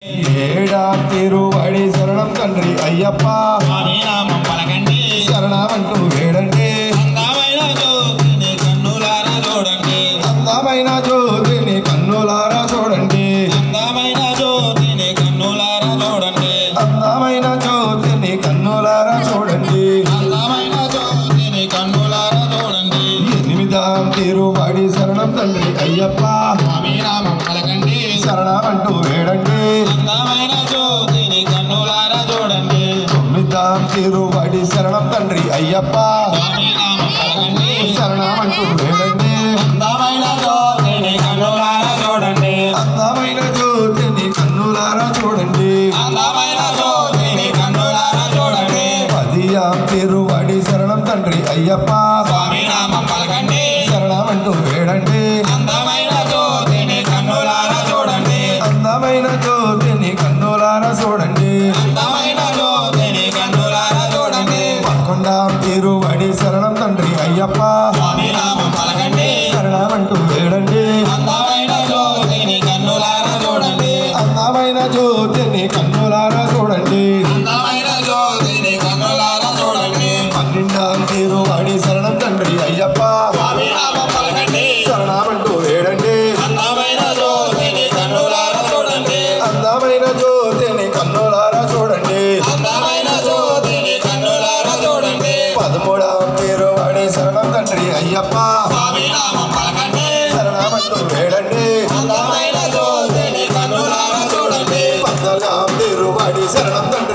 ఏడాం తిరువడి శరణం తండ్రి అయ్యప్ప స్వామి నామం పలకండి శరణమంటూ వేడండి అందమైన జ్యోతిని కన్నులారా చూడండి అందమైన జ్యోతిని కన్నులారా చూడండి అందమైన జ్యోతిని కన్నులారా చూడండి అందమైన జ్యోతిని కన్నులారా చూడండి అందమైన జ్యోతిని కన్నులారా చూడండి ఎనిమిదాం తిరువడి శరణం తండ్రి అయ్యప్ప స్వామి నామం పలకండి శరణమంటూ వేడండి అందమైన జ్యోతిని కన్నులారా చూడండి తొమ్మిదాం తిరువడి శరణం తండ్రి అయ్యప్ప స్వామి నామం పలకండి శరణమంటూ వేడండి అందమైన జ్యోతిని కన్నులారా చూడండి అందమైన జ్యోతిని కన్నులారా చూడండి అందమైన జ్యోతిని కన్నులారా చూడండి పదియాం తిరువడి శరణం తండ్రి అయ్యప్ప స్వామి నామం పలకండి శరణమంటూ వేడండి అందమైన జ్యోతిని కన్నులారా చూడండి అందమైన జ్యోతిని కన్నులారా చూడండి అందమైన జ్యోతిని కన్నులారా చూడండి పదకొండాం తిరువడి శరణం తండ్రి అయ్యప్ప స్వామి నామం పలకండి శరణమంటూ వేడండి అందమైన జ్యోతిని కన్నులారా చూడండి అందమైన జ్యోతిని కన్నులారా చూడండి అందమైన జ్యోతిని కన్నులారా చూడండి పన్నెండాం తిరువడి శరణం తండ్రి అయ్యప్ప స్వామి నామం పలకండి శరణమంటూ వేడండి అందమైన జ్యోతిని కన్నులారా చూడండి అందమైన జ్యోతిని కన్నులారా చూడండి అందమైన జ్యోతిని కన్నులారా చూడండి పదమూడాం తిరువడి శరణం తండ్రి అయ్యప్ప స్వామి నామం పలకండి శరణమంటూ వేడండి అందమైన జ్యోతిని కన్నులారా చూడండి పద్నాలుగాం తిరువడి శరణం తండ్రి